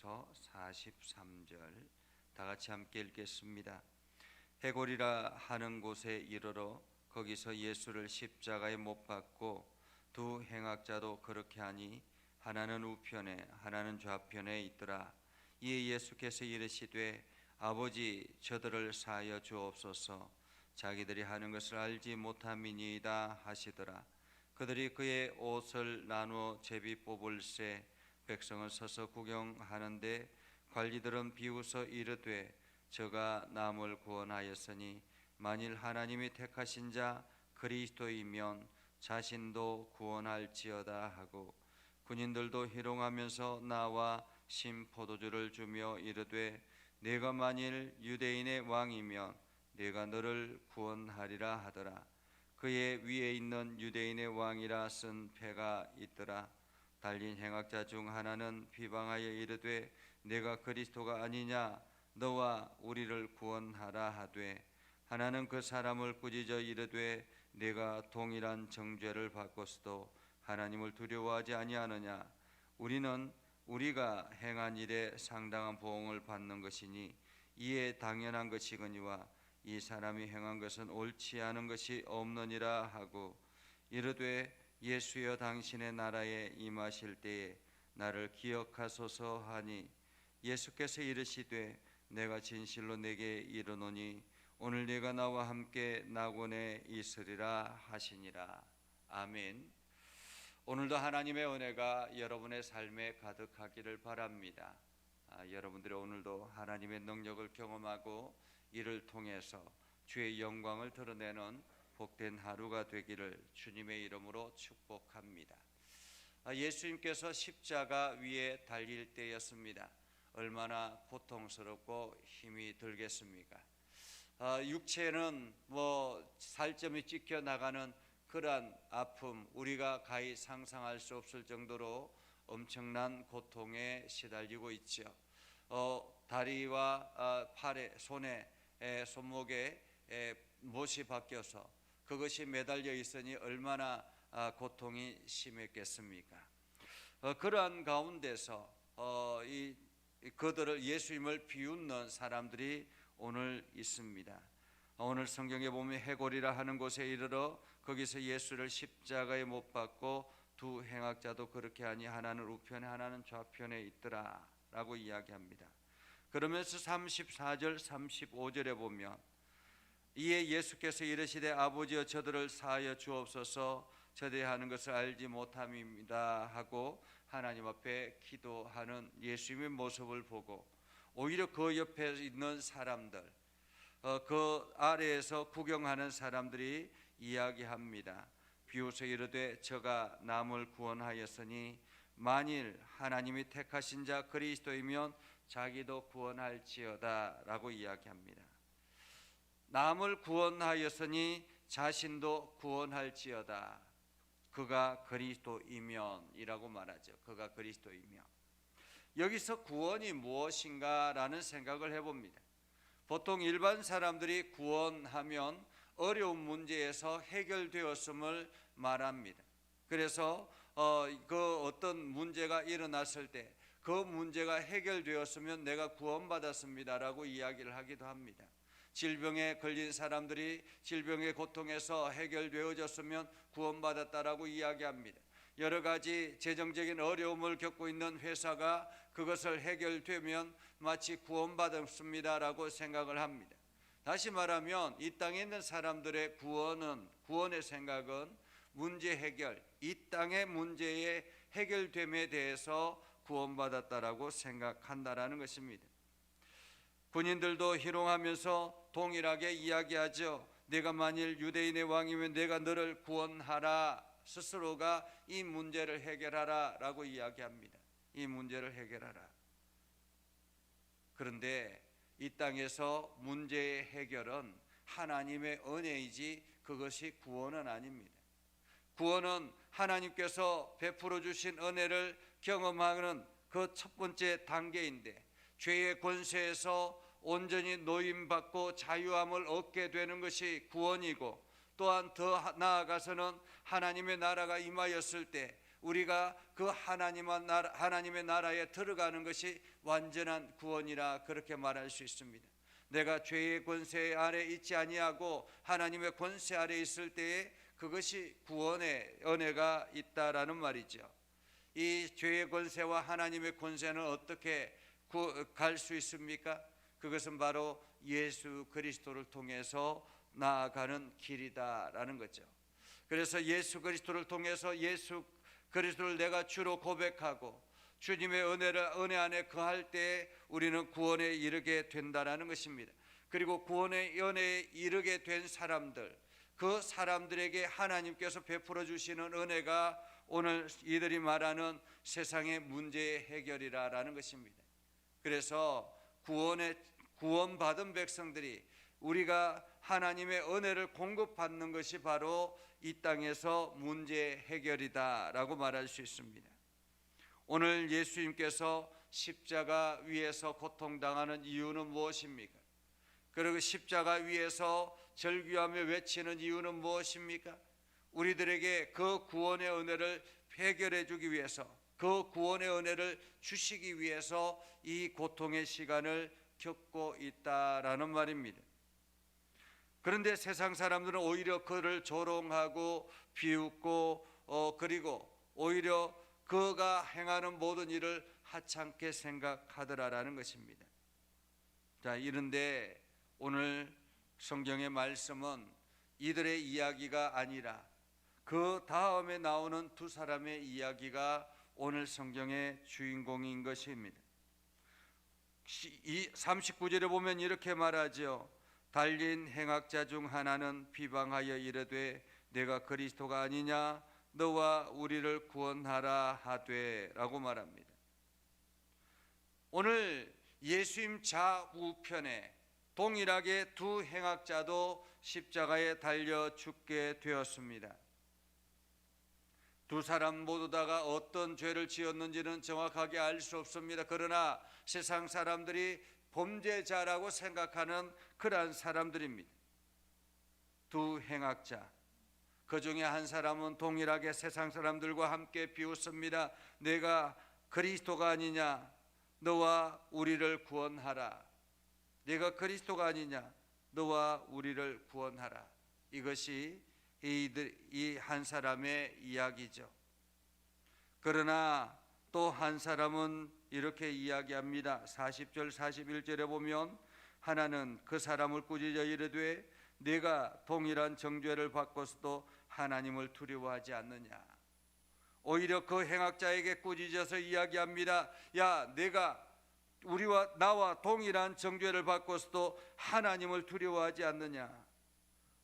요한계시록에서 43절 다 같이 함께 읽겠습니다. 해골이라 하는 곳에 이르러 거기서 예수를 십자가에 못 박고 두 행악자도 그렇게 하니 하나는 우편에 하나는 좌편에 있더라. 이에 예수께서 이르시되 아버지 저들을 사하여 주옵소서. 자기들이 하는 것을 알지 못함이니이다 하시더라. 그들이 그의 옷을 나누어 제비 뽑을새 백성은 서서 구경하는데 관리들은 비웃어 이르되 저가 남을 구원하였으니 만일 하나님이 택하신 자 그리스도이면 자신도 구원할지어다 하고 군인들도 희롱하면서 나와 신 포도주를 주며 이르되 네가 만일 유대인의 왕이면 네가 너를 구원하리라 하더라. 그의 위에 있는 유대인의 왕이라 쓴 패가 있더라. 달린 행악자 중 하나는 비방하여 이르되 내가 그리스도가 아니냐 너와 우리를 구원하라 하되 하나는 그 사람을 꾸짖어 이르되 내가 동일한 정죄를 받고서도 하나님을 두려워하지 아니하느냐. 우리는 우리가 행한 일에 상당한 보응을 받는 것이니 이에 당연한 것이거니와 이 사람이 행한 것은 옳지 않은 것이 없느니라 하고 이르되 예수여 당신의 나라에 임하실 때에 나를 기억하소서 하니 예수께서 이르시되 내가 진실로 내게 이르노니 오늘 네가 나와 함께 낙원에 있으리라 하시니라. 아멘. 오늘도 하나님의 은혜가 여러분의 삶에 가득하기를 바랍니다. 여러분들이 오늘도 하나님의 능력을 경험하고 이를 통해서 주의 영광을 드러내는 복된 하루가 되기를 주님의 이름으로 축복합니다. 예수님께서 십자가 위에 달릴 때였습니다. 얼마나 고통스럽고 힘이 들겠습니까? 육체는 살점이 찢겨 나가는 그러한 아픔, 우리가 가히 상상할 수 없을 정도로 엄청난 고통에 시달리고 있죠. 다리와 팔에, 손에, 손목에 못이 바뀌어서 그것이 매달려 있으니 얼마나 고통이 심했겠습니까? 그러한 가운데서 그들을 예수님을 비웃는 사람들이 오늘 있습니다. 오늘 성경에 보면 해골이라 하는 곳에 이르러 거기서 예수를 십자가에 못 박고 두 행악자도 그렇게 하니 하나는 우편에 하나는 좌편에 있더라 라고 이야기합니다. 그러면서 34절 35절에 보면 이에 예수께서 이르시되 아버지여 저들을 사하여 주옵소서 저들이 하는 것을 알지 못함입니다 하고 하나님 앞에 기도하는 예수님의 모습을 보고 오히려 그 옆에 있는 사람들, 그 아래에서 구경하는 사람들이 이야기합니다. 비웃어 이르되 저가 남을 구원하였으니 만일 하나님이 택하신 자 그리스도이면 자기도 구원할지어다 라고 이야기합니다. 남을 구원하였으니 자신도 구원할지어다. 그가 그리스도이면 이라고 말하죠. 그가 그리스도이면. 여기서 구원이 무엇인가 라는 생각을 해봅니다. 보통 일반 사람들이 구원하면 어려운 문제에서 해결되었음을 말합니다. 그래서 그 어떤 문제가 일어났을 때 그 문제가 해결되었으면 내가 구원받았습니다 라고 이야기를 하기도 합니다. 질병에 걸린 사람들이 질병의 고통에서 해결되어졌으면 구원받았다라고 이야기합니다. 여러 가지 재정적인 어려움을 겪고 있는 회사가 그것을 해결되면 마치 구원받았습니다라고 생각을 합니다. 다시 말하면 이 땅에 있는 사람들의 구원의 생각은 문제 해결, 이 땅의 문제의 해결됨에 대해서 구원받았다라고 생각한다라는 것입니다. 군인들도 희롱하면서 동일하게 이야기하죠. 내가 만일 유대인의 왕이면 내가 너를 구원하라. 스스로가 이 문제를 해결하라 라고 이야기합니다. 이 문제를 해결하라. 그런데 이 땅에서 문제의 해결은 하나님의 은혜이지 그것이 구원은 아닙니다. 구원은 하나님께서 베풀어 주신 은혜를 경험하는 그 첫 번째 단계인데 죄의 권세에서 온전히 노임받고 자유함을 얻게 되는 것이 구원이고 또한 더 나아가서는 하나님의 나라가 임하였을 때 우리가 그 하나님의 나라에 들어가는 것이 완전한 구원이라 그렇게 말할 수 있습니다. 내가 죄의 권세 아래 있지 아니하고 하나님의 권세 아래 있을 때에 그것이 구원의 은혜가 있다라는 말이죠. 이 죄의 권세와 하나님의 권세는 어떻게 갈 수 있습니까? 그것은 바로 예수 그리스도를 통해서 나아가는 길이다라는 거죠. 그래서 예수 그리스도를 통해서 예수 그리스도를 내가 주로 고백하고 주님의 은혜 안에 거할 때 우리는 구원에 이르게 된다라는 것입니다. 그리고 구원의 은혜에 이르게 된 사람들, 그 사람들에게 하나님께서 베풀어 주시는 은혜가 오늘 이들이 말하는 세상의 문제의 해결이라는 것입니다. 그래서 구원받은 백성들이 우리가 하나님의 은혜를 공급받는 것이 바로 이 땅에서 문제 해결이다라고 말할 수 있습니다. 오늘 예수님께서 십자가 위에서 고통당하는 이유는 무엇입니까? 그리고 십자가 위에서 절규하며 외치는 이유는 무엇입니까? 우리들에게 그 구원의 은혜를 해결해 주기 위해서, 그 구원의 은혜를 주시기 위해서 이 고통의 시간을 겪고 있다라는 말입니다. 그런데 세상 사람들은 오히려 그를 조롱하고 비웃고 그리고 오히려 그가 행하는 모든 일을 하찮게 생각하더라라는 것입니다. 자, 이런데 오늘 성경의 말씀은 이들의 이야기가 아니라 그 다음에 나오는 두 사람의 이야기가 오늘 성경의 주인공인 것입니다. 39절에 보면 이렇게 말하죠. 달린 행악자 중 하나는 비방하여 이르되 내가 그리스도가 아니냐 너와 우리를 구원하라 하되 라고 말합니다. 오늘 예수님 좌우편에 동일하게 두 행악자도 십자가에 달려 죽게 되었습니다. 두 사람 모두 다가 어떤 죄를 지었는지는 정확하게 알 수 없습니다. 그러나 세상 사람들이 범죄자라고 생각하는 그러한 사람들입니다. 두 행악자, 그 중에 한 사람은 동일하게 세상 사람들과 함께 비웃습니다. 내가 그리스도가 아니냐 너와 우리를 구원하라. 내가 그리스도가 아니냐 너와 우리를 구원하라. 이것이 이 한 사람의 이야기죠. 그러나 또 한 사람은 이렇게 이야기합니다. 40절 41절에 보면 하나는 그 사람을 꾸짖어 이르되 네가 동일한 정죄를 받고서도 하나님을 두려워하지 않느냐. 오히려 그 행악자에게 꾸짖어서 이야기합니다. 야, 내가 나와 동일한 정죄를 받고서도 하나님을 두려워하지 않느냐.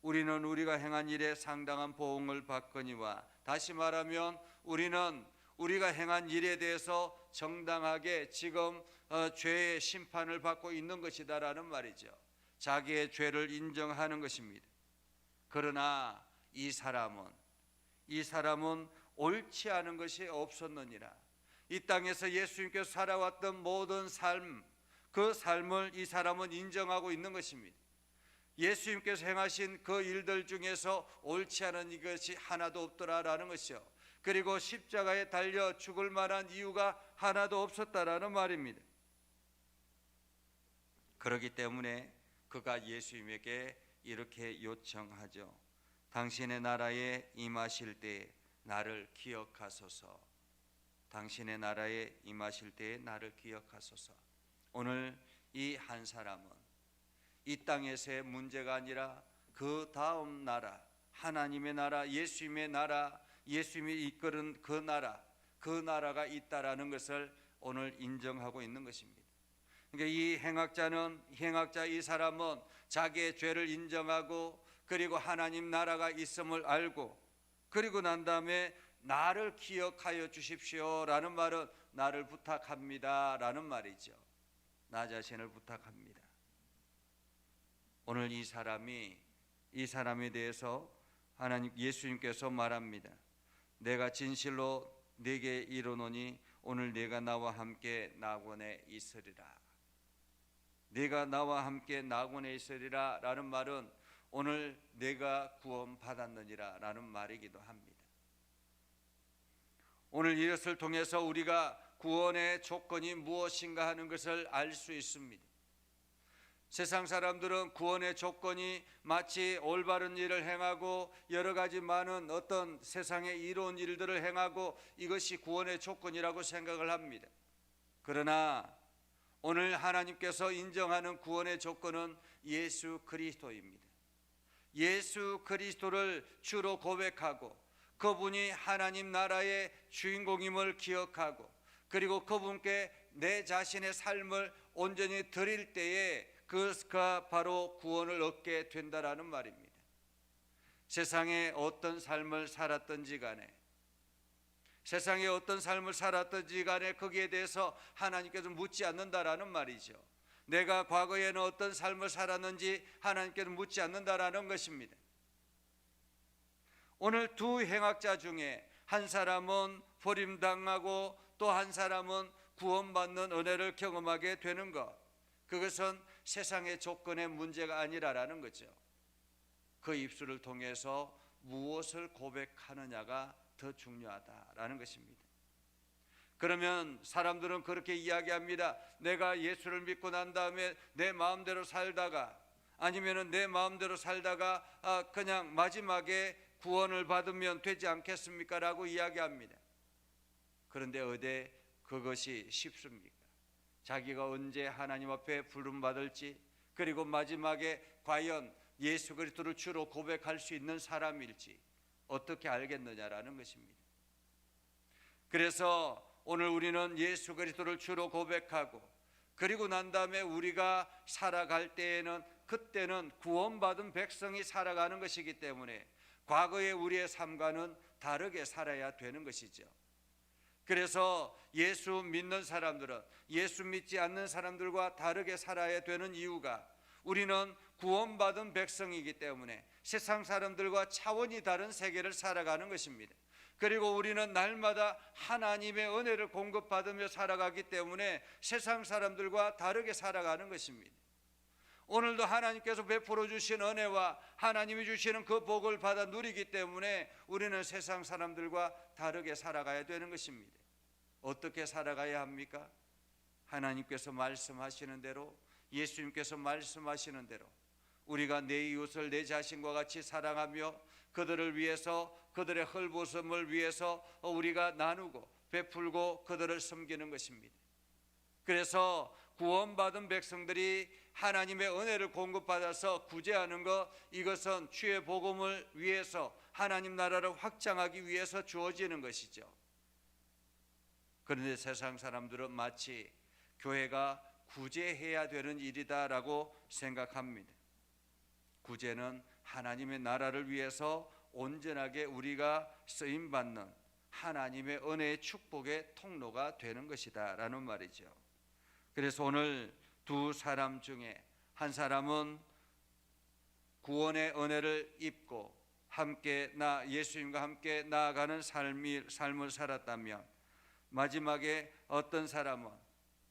우리는 우리가 행한 일에 상당한 보응을 받거니와, 다시 말하면 우리는 우리가 행한 일에 대해서 정당하게 지금 죄의 심판을 받고 있는 것이다라는 말이죠. 자기의 죄를 인정하는 것입니다. 그러나 이 사람은 옳지 않은 것이 없었느니라. 이 땅에서 예수님께서 살아왔던 모든 삶, 그 삶을 이 사람은 인정하고 있는 것입니다. 예수님께서 행하신 그 일들 중에서 옳지 않은 이것이 하나도 없더라라는 것이요. 그리고 십자가에 달려 죽을 만한 이유가 하나도 없었다라는 말입니다. 그렇기 때문에 그가 예수님에게 이렇게 요청하죠. 당신의 나라에 임하실 때 나를 기억하소서. 당신의 나라에 임하실 때에 나를 기억하소서. 오늘 이 한 사람은 이 땅에서의 문제가 아니라 그 다음 나라, 하나님의 나라, 예수님의 나라, 예수님이 이끄는 그 나라가 있다라는 것을 오늘 인정하고 있는 것입니다. 그러니까 이 행악자 이 사람은 자기의 죄를 인정하고 그리고 하나님 나라가 있음을 알고 그리고 난 다음에 나를 기억하여 주십시오라는 말은 나를 부탁합니다라는 말이죠. 나 자신을 부탁합니다. 오늘 이 사람에 대해서 예수님께서 말합니다. 내가 진실로 네게 이르노니 오늘 네가 나와 함께 낙원에 있으리라. 네가 나와 함께 낙원에 있으리라 라는 말은 오늘 내가 구원받았느니라 라는 말이기도 합니다. 오늘 이것을 통해서 우리가 구원의 조건이 무엇인가 하는 것을 알 수 있습니다. 세상 사람들은 구원의 조건이 마치 올바른 일을 행하고 여러 가지 많은 어떤 세상의 이로운 일들을 행하고 이것이 구원의 조건이라고 생각을 합니다. 그러나 오늘 하나님께서 인정하는 구원의 조건은 예수 그리스도입니다. 예수 그리스도를 주로 고백하고 그분이 하나님 나라의 주인공임을 기억하고 그리고 그분께 내 자신의 삶을 온전히 드릴 때에 그가 바로 구원을 얻게 된다라는 말입니다. 세상에 어떤 삶을 살았든지 간에 세상에 어떤 삶을 살았든지 간에 거기에 대해서 하나님께서 묻지 않는다라는 말이죠. 내가 과거에는 어떤 삶을 살았는지 하나님께서 묻지 않는다라는 것입니다. 오늘 두 행악자 중에 한 사람은 버림당하고 또 한 사람은 구원받는 은혜를 경험하게 되는 것, 그것은 세상의 조건의 문제가 아니라라는 거죠. 그 입술을 통해서 무엇을 고백하느냐가 더 중요하다라는 것입니다. 그러면 사람들은 그렇게 이야기합니다. 내가 예수를 믿고 난 다음에 내 마음대로 살다가 아니면은 내 마음대로 살다가 그냥 마지막에 구원을 받으면 되지 않겠습니까? 라고 이야기합니다. 그런데 어디 그것이 쉽습니까? 자기가 언제 하나님 앞에 부름받을지 그리고 마지막에 과연 예수 그리스도를 주로 고백할 수 있는 사람일지 어떻게 알겠느냐라는 것입니다. 그래서 오늘 우리는 예수 그리스도를 주로 고백하고 그리고 난 다음에 우리가 살아갈 때에는 그때는 구원받은 백성이 살아가는 것이기 때문에 과거의 우리의 삶과는 다르게 살아야 되는 것이죠. 그래서 예수 믿는 사람들은 예수 믿지 않는 사람들과 다르게 살아야 되는 이유가 우리는 구원받은 백성이기 때문에 세상 사람들과 차원이 다른 세계를 살아가는 것입니다. 그리고 우리는 날마다 하나님의 은혜를 공급받으며 살아가기 때문에 세상 사람들과 다르게 살아가는 것입니다. 오늘도 하나님께서 베풀어 주신 은혜와 하나님이 주시는 그 복을 받아 누리기 때문에 우리는 세상 사람들과 다르게 살아가야 되는 것입니다. 어떻게 살아가야 합니까? 하나님께서 말씀하시는 대로, 예수님께서 말씀하시는 대로 우리가 내 이웃을 내 자신과 같이 사랑하며 그들을 위해서, 그들의 헐벗음을 위해서 우리가 나누고 베풀고 그들을 섬기는 것입니다. 그래서 구원받은 백성들이 하나님의 은혜를 공급받아서 구제하는 것, 이것은 주의 복음을 위해서 하나님 나라를 확장하기 위해서 주어지는 것이죠. 그런데 세상 사람들은 마치 교회가 구제해야 되는 일이다라고 생각합니다. 구제는 하나님의 나라를 위해서 온전하게 우리가 쓰임받는 하나님의 은혜의 축복의 통로가 되는 것이다 라는 말이죠. 그래서 오늘 두 사람 중에 한 사람은 구원의 은혜를 입고 함께 예수님과 함께 나아가는 삶을 살았다면 마지막에 어떤 사람은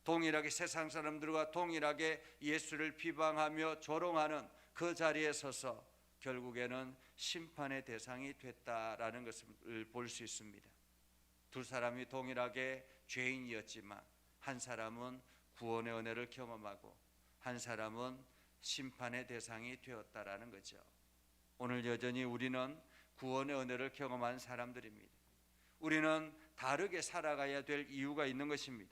동일하게 세상 사람들과 동일하게 예수를 비방하며 조롱하는 그 자리에 서서 결국에는 심판의 대상이 됐다라는 것을 볼 수 있습니다. 두 사람이 동일하게 죄인이었지만 한 사람은 구원의 은혜를 경험하고 한 사람은 심판의 대상이 되었다라는 거죠. 오늘 여전히 우리는 구원의 은혜를 경험한 사람들입니다. 우리는 다르게 살아가야 될 이유가 있는 것입니다.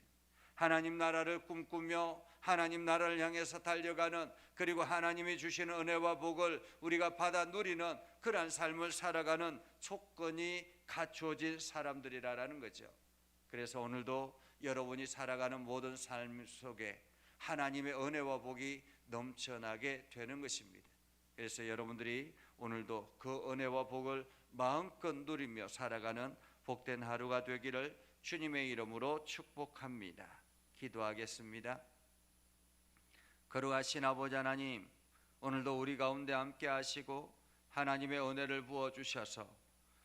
하나님 나라를 꿈꾸며 하나님 나라를 향해서 달려가는, 그리고 하나님이 주시는 은혜와 복을 우리가 받아 누리는 그러한 삶을 살아가는 조건이 갖추어진 사람들이라는 거죠. 그래서 오늘도 여러분이 살아가는 모든 삶 속에 하나님의 은혜와 복이 넘쳐나게 되는 것입니다. 그래서 여러분들이 오늘도 그 은혜와 복을 마음껏 누리며 살아가는 복된 하루가 되기를 주님의 이름으로 축복합니다. 기도하겠습니다. 거룩하신 아버지 하나님, 오늘도 우리 가운데 함께 하시고 하나님의 은혜를 부어주셔서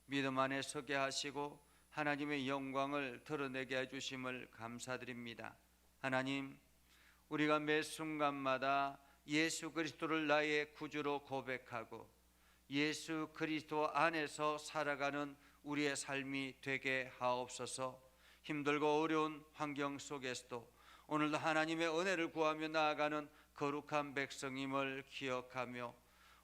믿음 안에 서게 하시고 하나님의 영광을 드러내게 해주심을 감사드립니다. 하나님, 우리가 매 순간마다 예수 그리스도를 나의 구주로 고백하고 예수 그리스도 안에서 살아가는 우리의 삶이 되게 하옵소서. 힘들고 어려운 환경 속에서도 오늘도 하나님의 은혜를 구하며 나아가는 거룩한 백성임을 기억하며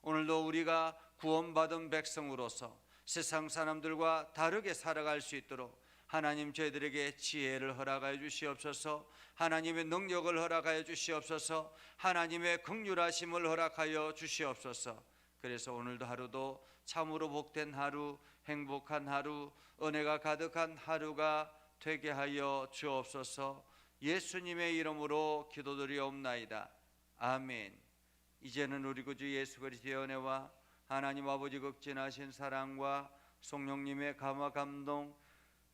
오늘도 우리가 구원받은 백성으로서 세상 사람들과 다르게 살아갈 수 있도록 하나님 저희들에게 지혜를 허락하여 주시옵소서. 하나님의 능력을 허락하여 주시옵소서. 하나님의 긍휼하심을 허락하여 주시옵소서. 그래서 오늘도 하루도 참으로 복된 하루, 행복한 하루, 은혜가 가득한 하루가 되게 하여 주옵소서. 예수님의 이름으로 기도드리옵나이다. 아멘. 이제는 우리 구주 예수 그리스도의 은혜와 하나님 아버지 극진하신 사랑과 성령님의 감화 감동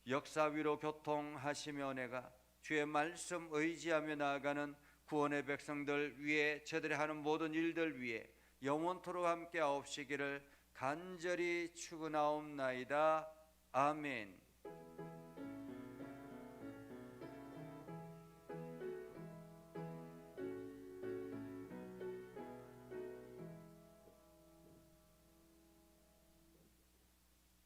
역사 위로 교통하시며 은혜가 주의 말씀 의지하며 나아가는 구원의 백성들 위에 저들이 하는 모든 일들 위에 영원토록 함께 하옵시기를 간절히 축원하옵나이다. 아멘.